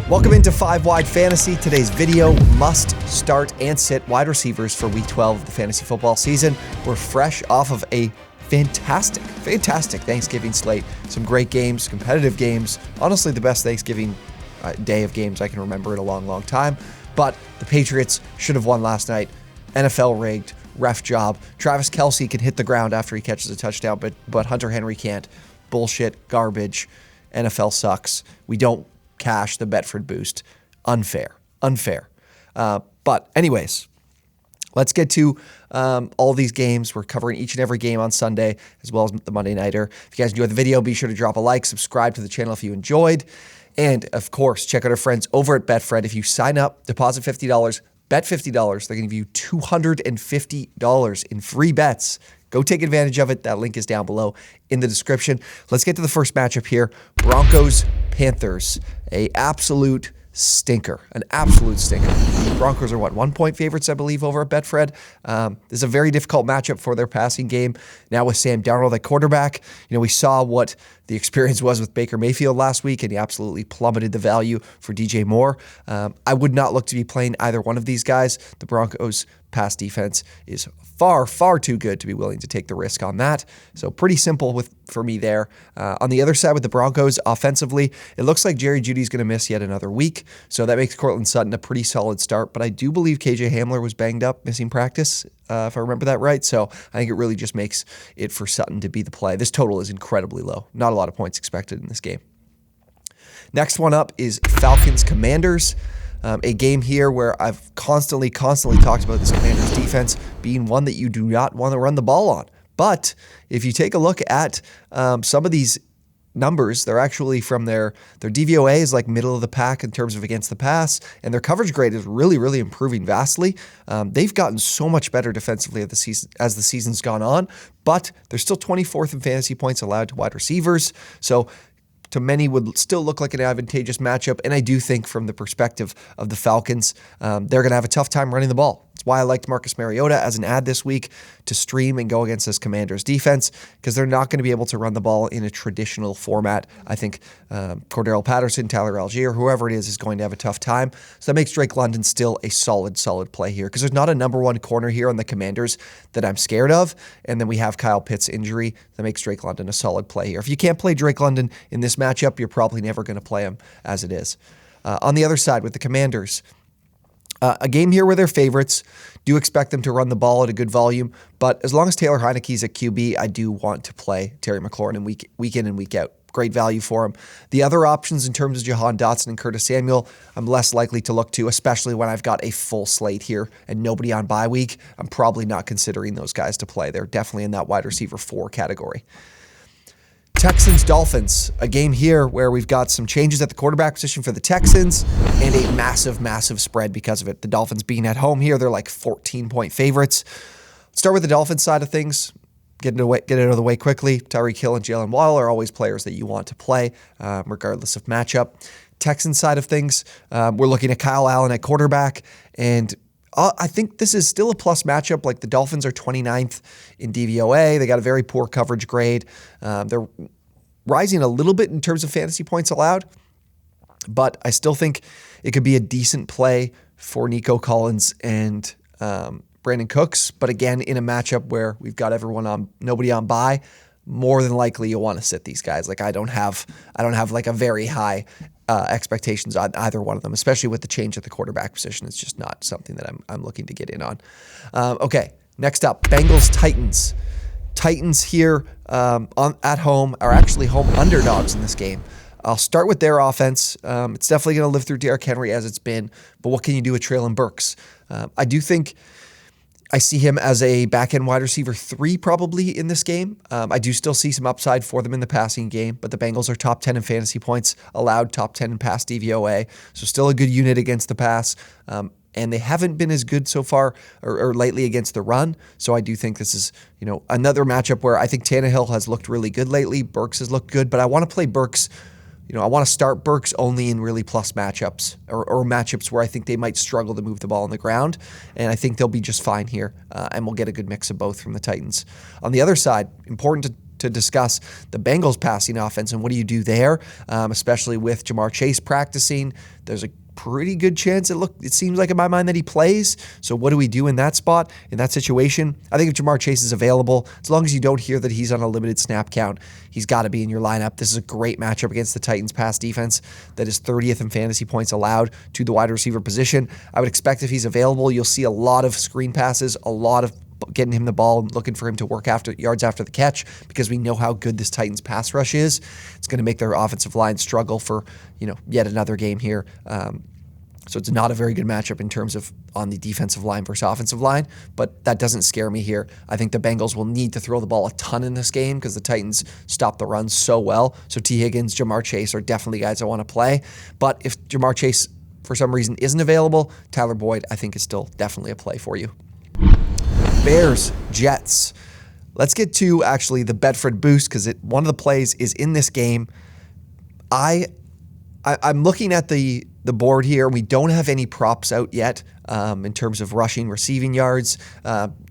Welcome into 5 Wide Fantasy. Today's video must start and sit wide receivers for Week 12 of the fantasy football season. We're fresh off of a fantastic Thanksgiving slate. Some great games, competitive games. Honestly, the best Thanksgiving day of games I can remember in a long time. But the Patriots should have won last night. NFL rigged, ref job. Travis Kelce can hit the ground after he catches a touchdown, but Hunter Henry can't. Bullshit, garbage. NFL sucks. We don't cash the BetFred Boost. Unfair. But anyways, let's get to all these games. We're covering each and every game on Sunday, as well as the Monday Nighter. If you guys enjoyed the video, be sure to drop a like, subscribe to the channel if you enjoyed. And, of course, check out our friends over at BetFred. If you sign up, deposit $50, bet $50, they're going to give you $250 in free bets. Go take advantage of it. That link is down below in the description. Let's get to the first matchup here. Broncos, Panthers. An absolute stinker. The Broncos are 1-point favorites, I believe, over at BetFred. This is a very difficult matchup for their passing game. Now with Sam Darnold at quarterback, we saw what the experience was with Baker Mayfield last week, and he absolutely plummeted the value for DJ Moore. I would not look to be playing either one of these guys. The Broncos' pass defense is far too good to be willing to take the risk on that. So pretty simple for me there. On the other side with the Broncos, offensively, it looks like Jerry Jeudy's going to miss yet another week. So that makes Courtland Sutton a pretty solid start. But I do believe KJ Hamler was banged up, missing practice, if I remember that right. So I think it really just makes it for Sutton to be the play. This total is incredibly low. Not a lot of points expected in this game. Next one up is Falcons Commanders. A game here where I've constantly talked about this Commanders defense being one that you do not want to run the ball on. But if you take a look at some of these numbers, they're actually from their DVOA is like middle of the pack in terms of against the pass, and their coverage grade is really improving vastly. They've gotten so much better defensively as the season's gone on, but they're still 24th in fantasy points allowed to wide receivers. So to many would still look like an advantageous matchup, and I do think from the perspective of the Falcons, they're going to have a tough time running the ball. That's why I liked Marcus Mariota as an ad this week to stream and go against this Commanders defense, because they're not going to be able to run the ball in a traditional format. I think Cordero Patterson, Tyler Algier, whoever it is going to have a tough time. So that makes Drake London still a solid play here, because there's not a number one corner here on the Commanders that I'm scared of, and then we have Kyle Pitts' injury that makes Drake London a solid play here. If you can't play Drake London in this matchup, you're probably never going to play him as it is. On the other side with the Commanders, a game here where they're favorites. Do expect them to run the ball at a good volume, but as long as Taylor Heineke's at QB, I do want to play Terry McLaurin week in and week out. Great value for him. The other options in terms of Jahan Dotson and Curtis Samuel, I'm less likely to look to, especially when I've got a full slate here and nobody on bye week. I'm probably not considering those guys to play. They're definitely in that wide receiver 4 category. Texans, Dolphins, a game here where we've got some changes at the quarterback position for the Texans and a massive spread because of it. The Dolphins being at home here, they're like 14-point favorites. Let's start with the Dolphins side of things. Get it out of the way quickly. Tyreek Hill and Jalen Waddle are always players that you want to play, regardless of matchup. Texans side of things, we're looking at Kyle Allen at quarterback, and I think this is still a plus matchup. Like the Dolphins are 29th in DVOA. They got a very poor coverage grade. They're rising a little bit in terms of fantasy points allowed, but I still think it could be a decent play for Nico Collins and Brandon Cooks. But again, in a matchup where we've got nobody on bye, more than likely you'll want to sit these guys. Like I don't have like a very high expectations on either one of them, especially with the change at the quarterback position. It's just not something that I'm looking to get in on. Okay, next up, Bengals, Titans. Titans here at home are actually home underdogs in this game. I'll start with their offense. It's definitely going to live through Derrick Henry as it's been, but what can you do with Treylon Burks? I do think I see him as a back-end wide receiver 3 probably in this game. I do still see some upside for them in the passing game, but the Bengals are top 10 in fantasy points allowed, top 10 in pass DVOA, so still a good unit against the pass. And they haven't been as good so far or lately against the run. So I do think this is, another matchup where I think Tannehill has looked really good lately. Burks has looked good, but I want to play Burks. I want to start Burks only in really plus matchups or matchups where I think they might struggle to move the ball on the ground. And I think they'll be just fine here. And we'll get a good mix of both from the Titans. On the other side, important to discuss the Bengals passing offense and what do you do there, especially with Jamar Chase practicing. There's a pretty good chance it seems like in my mind that he plays. So what do we do in that spot, in that situation? I think if Jamar Chase is available, as long as you don't hear that he's on a limited snap count, he's got to be in your lineup. This is a great matchup against the Titans pass defense that is 30th in fantasy points allowed to the wide receiver position. I would expect if he's available, you'll see a lot of screen passes, a lot of getting him the ball and looking for him to work yards after the catch, because we know how good this Titans pass rush is. It's going to make their offensive line struggle for yet another game here. So it's not a very good matchup in terms of on the defensive line versus offensive line, but that doesn't scare me here. I think the Bengals will need to throw the ball a ton in this game because the Titans stop the run so well. So T. Higgins, Jamar Chase are definitely guys I want to play. But if Jamar Chase for some reason isn't available, Tyler Boyd I think is still definitely a play for you. Bears, Jets. Let's get to actually the BetFred Boost because one of the plays is in this game. I'm looking at the board here. We don't have any props out yet in terms of rushing, receiving yards.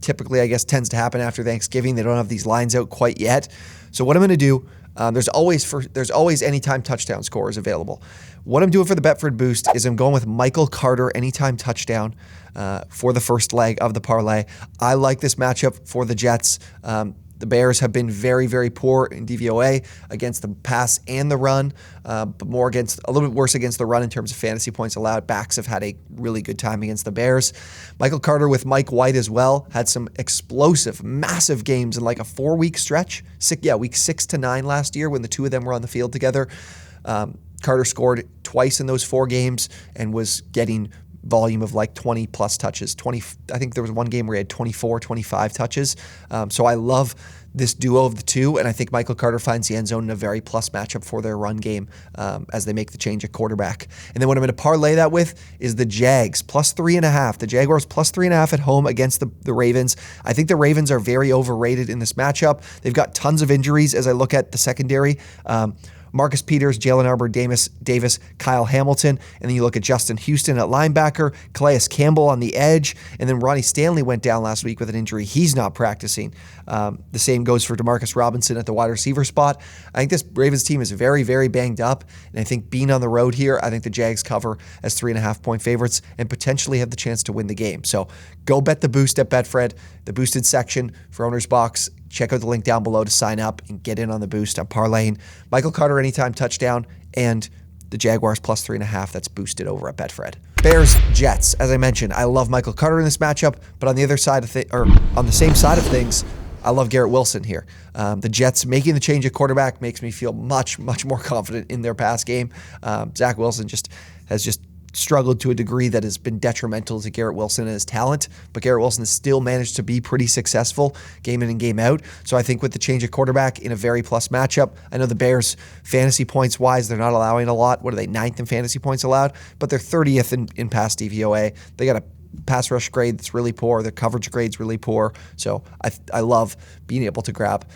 Typically, I guess, tends to happen after Thanksgiving. They don't have these lines out quite yet. So what I'm going to do, there's always anytime touchdown scores available. What I'm doing for the BetFred Boost is I'm going with Michael Carter anytime touchdown for the first leg of the parlay. I like this matchup for the Jets. The Bears have been very, very poor in DVOA against the pass and the run, but a little bit worse against the run in terms of fantasy points allowed. Backs have had a really good time against the Bears. Michael Carter with Mike White as well had some explosive, massive games in like a 4-week stretch. Week 6 to 9 last year when the two of them were on the field together. Carter scored twice in those 4 games and was getting volume of like 20 plus touches. I think there was one game where he had 24, 25 touches. So I love this duo of the two, and I think Michael Carter finds the end zone in a very plus matchup for their run game as they make the change at quarterback. And then what I'm going to parlay that with is the Jags plus 3.5. The Jaguars plus 3.5 at home against the Ravens. I think the Ravens are very overrated in this matchup. They've got tons of injuries as I look at the secondary. Marcus Peters, Jalen Arbor Davis, Kyle Hamilton, and then you look at Justin Houston at linebacker, Calais Campbell on the edge, and then Ronnie Stanley went down last week with an injury. He's not practicing. The same goes for Demarcus Robinson at the wide receiver spot. I think this Ravens team is very, very banged up, and I think being on the road here, I think the Jags cover as 3.5-point favorites and potentially have the chance to win the game. So go bet the boost at BetFred, the boosted section for OwnersBox. Check out the link down below to sign up and get in on the boost. I'm parlaying Michael Carter anytime touchdown and the Jaguars plus 3.5. That's boosted over at BetFred. Bears, Jets. As I mentioned, I love Michael Carter in this matchup, but on the same side of things, I love Garrett Wilson here. The Jets making the change at quarterback makes me feel much, much more confident in their pass game. Zach Wilson has struggled to a degree that has been detrimental to Garrett Wilson and his talent, but Garrett Wilson has still managed to be pretty successful game in and game out. So I think with the change of quarterback in a very plus matchup, I know the Bears fantasy points wise, they're not allowing a lot. What are they, 9th in fantasy points allowed? But they're 30th in pass DVOA. They got a pass rush grade that's really poor. Their coverage grade's really poor. So I love being able to grab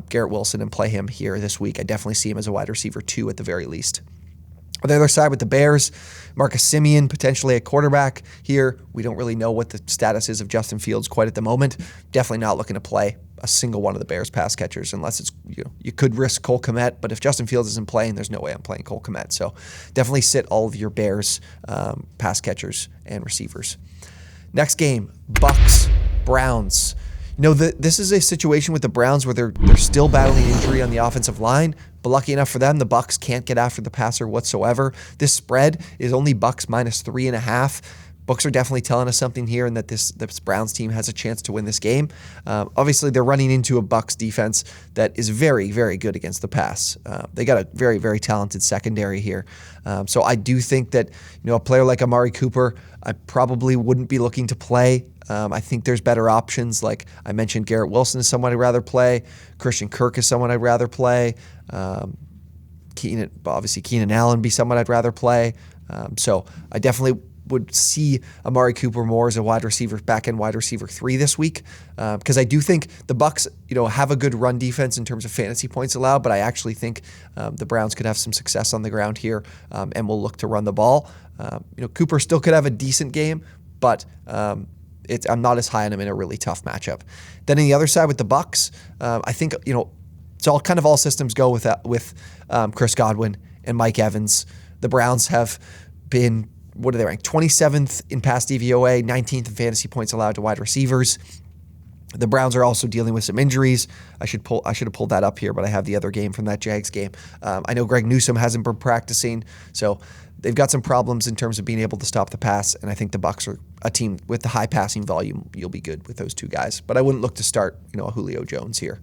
Garrett Wilson and play him here this week. I definitely see him as a wide receiver 2 at the very least. On the other side with the Bears, Marcus Simeon potentially a quarterback here. We don't really know what the status is of Justin Fields quite at the moment. Definitely not looking to play a single one of the Bears pass catchers unless it's, you could risk Cole Kmet, but if Justin Fields isn't playing, there's no way I'm playing Cole Kmet. So definitely sit all of your Bears pass catchers and receivers. Next game, Bucks, Browns. This is a situation with the Browns where they're still battling injury on the offensive line, but lucky enough for them, the Bucks can't get after the passer whatsoever. This spread is only Bucks minus 3.5. Books are definitely telling us something here, and that this Browns team has a chance to win this game. Obviously, they're running into a Bucks defense that is very, very good against the pass. They got a very, very talented secondary here. So I do think that a player like Amari Cooper, I probably wouldn't be looking to play. I think there's better options. Like I mentioned, Garrett Wilson is someone I'd rather play. Christian Kirk is someone I'd rather play. Keenan Allen be someone I'd rather play. So I definitely would see Amari Cooper more as a wide receiver, back-end wide receiver 3 this week, because I do think the Bucks, have a good run defense in terms of fantasy points allowed, but I actually think the Browns could have some success on the ground here, and will look to run the ball. Cooper still could have a decent game, but I'm not as high on him in a really tough matchup. Then on the other side with the Bucks, I think So all systems go with Chris Godwin and Mike Evans. The Browns have been, what are they ranked? 27th in pass DVOA, 19th in fantasy points allowed to wide receivers. The Browns are also dealing with some injuries. I should have pulled that up here, but I have the other game from that Jags game. I know Greg Newsome hasn't been practicing, so they've got some problems in terms of being able to stop the pass, and I think the Bucs are a team with the high passing volume. You'll be good with those two guys, but I wouldn't look to start, a Julio Jones here.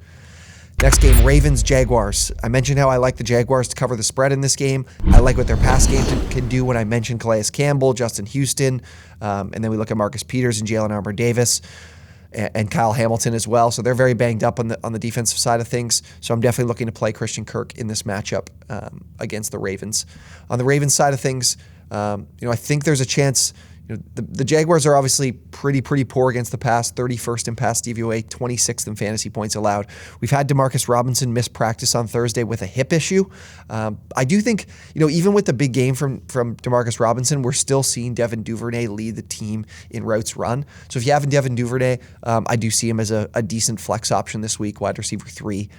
Next game, Ravens-Jaguars. I mentioned how I like the Jaguars to cover the spread in this game. I like what their pass game can do when I mentioned Calais Campbell, Justin Houston, and then we look at Marcus Peters and Jalen Armour-Davis. And Kyle Hamilton as well. So they're very banged up on the defensive side of things. So I'm definitely looking to play Christian Kirk in this matchup against the Ravens. On the Ravens side of things, I think there's a chance. The Jaguars are obviously pretty poor against the pass, 31st in pass DVOA, 26th in fantasy points allowed. We've had Demarcus Robinson miss practice on Thursday with a hip issue. I do think, even with the big game from Demarcus Robinson, we're still seeing Devin Duvernay lead the team in routes run. So if you have Devin Duvernay, I do see him as a decent flex option this week, wide receiver 3,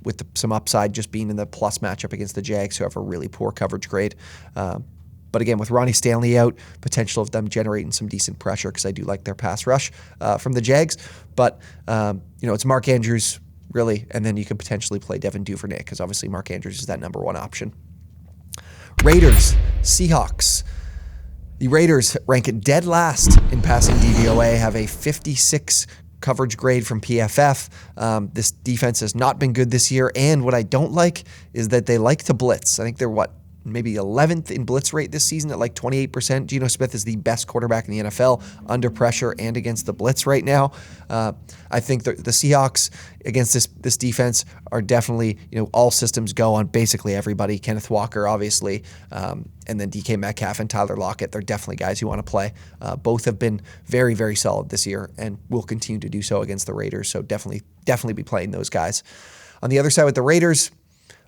with some upside just being in the plus matchup against the Jags, who have a really poor coverage grade. But again, with Ronnie Stanley out, potential of them generating some decent pressure because I do like their pass rush from the Jags. But, it's Mark Andrews, really, and then you could potentially play Devin Duvernay because obviously Mark Andrews is that number one option. Raiders, Seahawks. The Raiders rank it dead last in passing DVOA, have a 56 coverage grade from PFF. This defense has not been good this year, and what I don't like is that they like to blitz. I think they're maybe 11th in blitz rate this season at like 28%. Geno Smith is the best quarterback in the NFL under pressure and against the blitz right now. I think the Seahawks against this defense are definitely, all systems go on basically everybody. Kenneth Walker, obviously, and then DK Metcalf and Tyler Lockett. They're definitely guys you want to play. Both have been very, very solid this year and will continue to do so against the Raiders. So definitely be playing those guys. On the other side with the Raiders,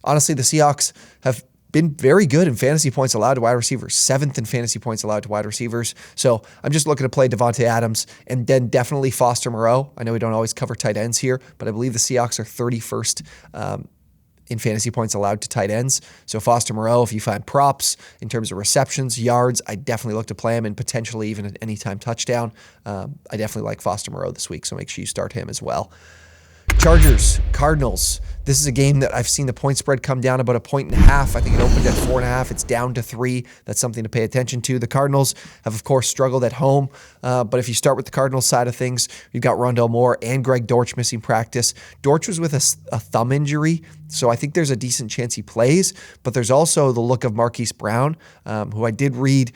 honestly, the Seahawks have been very good in fantasy points allowed to wide receivers, 7th in fantasy points allowed to wide receivers. So I'm just looking to play Devontae Adams and then definitely Foster Moreau. I know we don't always cover tight ends here, but I believe the Seahawks are 31st in fantasy points allowed to tight ends. So Foster Moreau, if you find props in terms of receptions, yards, I definitely look to play him and potentially even an anytime touchdown. I definitely like Foster Moreau this week, so make sure you start him as well. Chargers, Cardinals. This is a game that I've seen the point spread come down about 1.5 points. I think it opened at 4.5. It's down to 3. That's something to pay attention to. The Cardinals have, of course, struggled at home. But if you start with the Cardinals side of things, you've got Rondale Moore and Greg Dortch missing practice. Dortch was with a thumb injury, so I think there's a decent chance he plays. But there's also the look of Marquise Brown, who I did read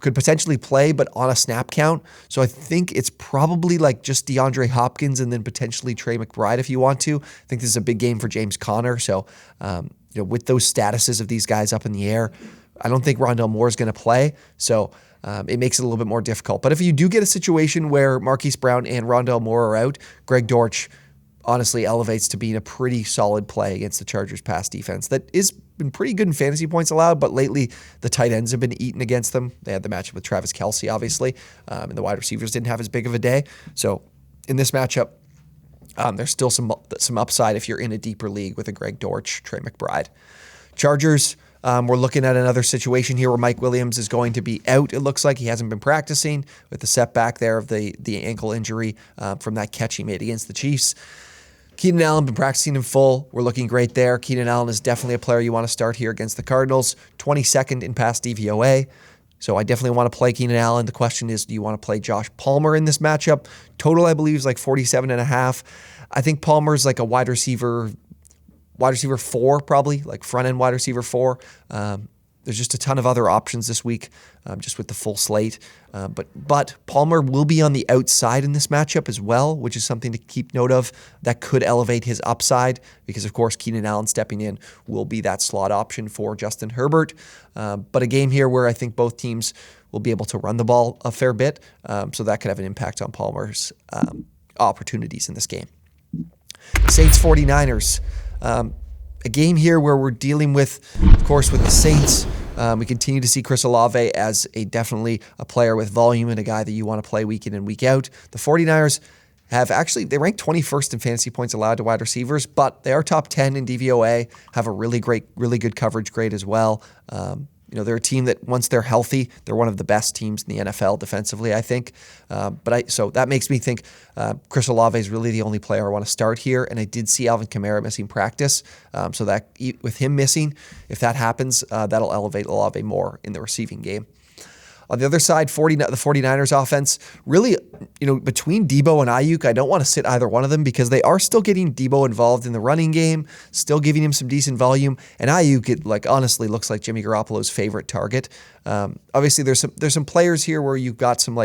could potentially play, but on a snap count. So I think it's probably like just DeAndre Hopkins and then potentially Trey McBride if you want to. I think this is a big game for James Conner. So, with those statuses of these guys up in the air, I don't think Rondale Moore is going to play. So it makes it a little bit more difficult. But if you do get a situation where Marquise Brown and Rondale Moore are out, Greg Dortch honestly elevates to being a pretty solid play against the Chargers pass defense that is been pretty good in fantasy points allowed, but lately the tight ends have been eaten against them. They had the matchup with Travis Kelce, obviously, and the wide receivers didn't have as big of a day. So in this matchup, there's still some upside if you're in a deeper league with a Greg Dortch, Trey McBride. Chargers, we're looking at another situation here where Mike Williams is going to be out. It looks like he hasn't been practicing with the setback there of the ankle injury from that catch he made against the Chiefs. Keenan Allen been practicing in full. We're looking great there. Keenan Allen is definitely a player you want to start here against the Cardinals. 22nd in pass DVOA. So I definitely want to play Keenan Allen. The question is, do you want to play Josh Palmer in this matchup? Total, I believe, is like 47.5. I think Palmer's like a wide receiver 4, probably, like front-end wide receiver 4. There's just a ton of other options this week, just with the full slate. But Palmer will be on the outside in this matchup as well, which is something to keep note of. That could elevate his upside because, of course, Keenan Allen stepping in will be that slot option for Justin Herbert. But a game here where I think both teams will be able to run the ball a fair bit, so that could have an impact on Palmer's opportunities in this game. Saints 49ers. A game here where we're dealing with, of course, with the Saints. We continue to see Chris Olave as definitely a player with volume and a guy that you want to play week in and week out. The 49ers they rank 21st in fantasy points allowed to wide receivers, but they are top 10 in DVOA, have a really good coverage grade as well. They're a team that once they're healthy, they're one of the best teams in the NFL defensively, I think. So that makes me think Chris Olave is really the only player I want to start here. And I did see Alvin Kamara missing practice. So that with him missing, if that happens, that'll elevate Olave more in the receiving game. On the other side, the 49ers offense, really, between Debo and Ayuk, I don't want to sit either one of them because they are still getting Debo involved in the running game, still giving him some decent volume. And Ayuk, it honestly looks like Jimmy Garoppolo's favorite target. Obviously, there's some players here where you've got some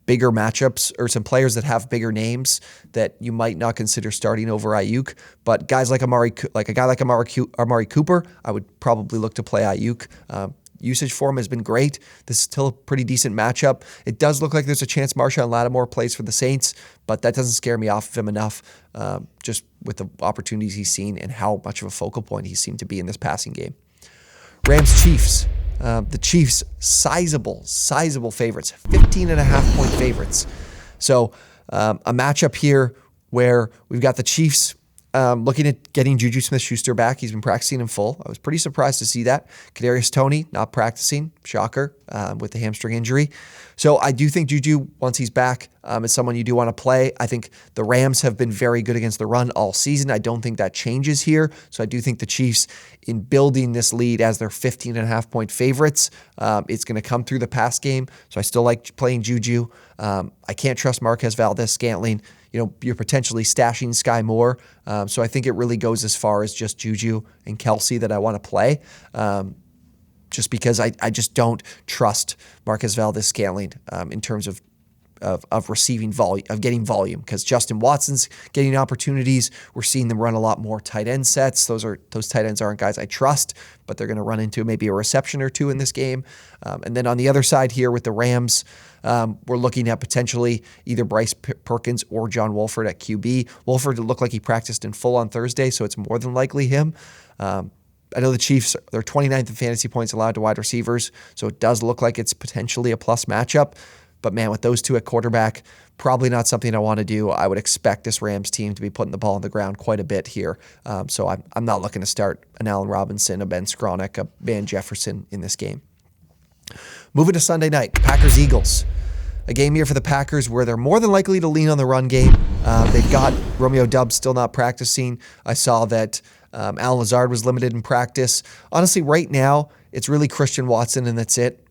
bigger matchups or some players that have bigger names that you might not consider starting over Ayuk. But guys like Amari Cooper, I would probably look to play Ayuk. Usage for him has been great. This is still a pretty decent matchup. It does look like there's a chance Marshawn Lattimore plays for the Saints, but that doesn't scare me off of him enough, just with the opportunities he's seen and how much of a focal point he seemed to be in this passing game. Rams-Chiefs. The Chiefs, sizable favorites, 15.5-point favorites. So a matchup here where we've got the Chiefs looking at getting Juju Smith-Schuster back. He's been practicing in full. I was pretty surprised to see that. Kadarius Toney not practicing, shocker, with the hamstring injury. So I do think Juju, once he's back, is someone you do want to play. I think the Rams have been very good against the run all season. I don't think that changes here. So I do think the Chiefs, in building this lead as their 15.5-point favorites, it's going to come through the pass game. So I still like playing Juju. I can't trust Marquez Valdes-Scantling. You're potentially stashing Sky Moore. So I think it really goes as far as just Juju and Kelsey that I want to play. Just because I just don't trust Marquez Valdes-Scantling in terms of receiving volume, of getting volume, because Justin Watson's getting opportunities. We're seeing them run a lot more tight end sets. Those tight ends aren't guys I trust, but they're going to run into maybe a reception or two in this game. And then on the other side here with the Rams, we're looking at potentially either Bryce Perkins or John Wolford at QB. Wolford looked like he practiced in full on Thursday, so it's more than likely him. I know the Chiefs, they're 29th in fantasy points allowed to wide receivers, so it does look like it's potentially a plus matchup. But man, with those two at quarterback, probably not something I want to do. I would expect this Rams team to be putting the ball on the ground quite a bit here. So I'm not looking to start an Allen Robinson, a Ben Skronik, a Van Jefferson in this game. Moving to Sunday night, Packers-Eagles. A game here for the Packers where they're more than likely to lean on the run game. They've got Romeo Doubs still not practicing. I saw that Alan Lazard was limited in practice. Honestly, right now, it's really Christian Watson, and that's it.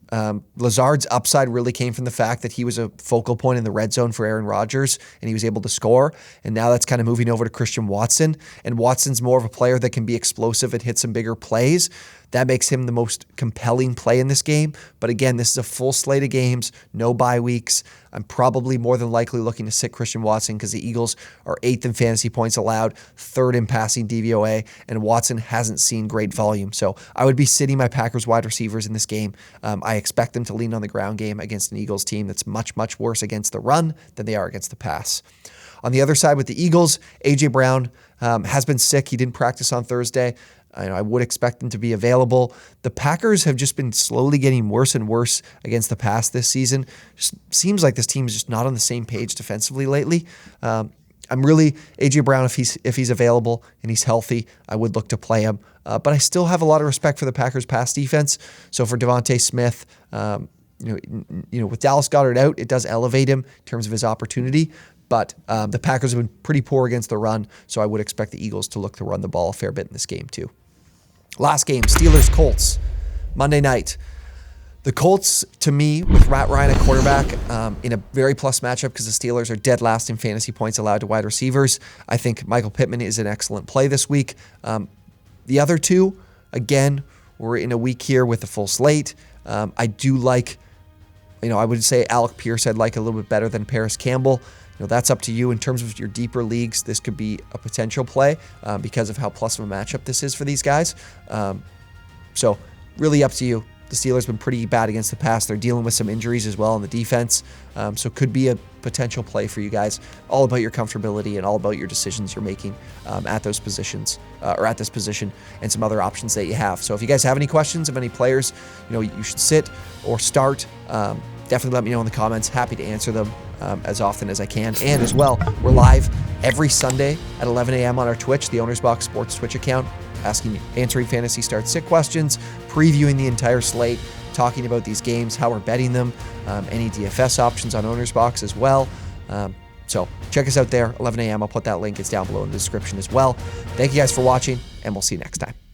Lazard's upside really came from the fact that he was a focal point in the red zone for Aaron Rodgers, and he was able to score. And now that's kind of moving over to Christian Watson. And Watson's more of a player that can be explosive and hit some bigger plays. That makes him the most compelling play in this game. But again, this is a full slate of games, no bye weeks. I'm probably more than likely looking to sit Christian Watson because the Eagles are 8th in fantasy points allowed, 3rd in passing DVOA, and Watson hasn't seen great volume. So I would be sitting my Packers wide receivers in this game. I expect them to lean on the ground game against an Eagles team that's much, much worse against the run than they are against the pass. On the other side with the Eagles, A.J. Brown has been sick. He didn't practice on Thursday. I would expect them to be available. The Packers have just been slowly getting worse and worse against the pass this season. Just seems like this team is just not on the same page defensively lately. I'm really A.J. Brown, if he's available and he's healthy, I would look to play him. But I still have a lot of respect for the Packers' pass defense. So for Devontae Smith, with Dallas Goedert out, it does elevate him in terms of his opportunity. But the Packers have been pretty poor against the run, so I would expect the Eagles to look to run the ball a fair bit in this game too. Last game, Steelers-Colts, Monday night. The Colts, to me, with Matt Ryan at quarterback, in a very plus matchup because the Steelers are dead last in fantasy points allowed to wide receivers. I think Michael Pittman is an excellent play this week. The other two, again, we're in a week here with a full slate. I do like, I would say Alec Pierce I'd like a little bit better than Paris Campbell. That's up to you. In terms of your deeper leagues, this could be a potential play because of how plus of a matchup this is for these guys. So really up to you. The Steelers have been pretty bad against the pass. They're dealing with some injuries as well on the defense. So could be a potential play for you guys. All about your comfortability and all about your decisions you're making at those positions or at this position and some other options that you have. So if you guys have any questions of any players, you should sit or start, definitely let me know in the comments. Happy to answer them as often as I can. And as well, we're live every Sunday at 11 a.m. on our Twitch, the OwnersBox Sports Twitch account, answering fantasy start sit questions, previewing the entire slate, talking about these games, how we're betting them, any DFS options on OwnersBox as well. So check us out there, 11 a.m. I'll put that link. It's down below in the description as well. Thank you guys for watching, and we'll see you next time.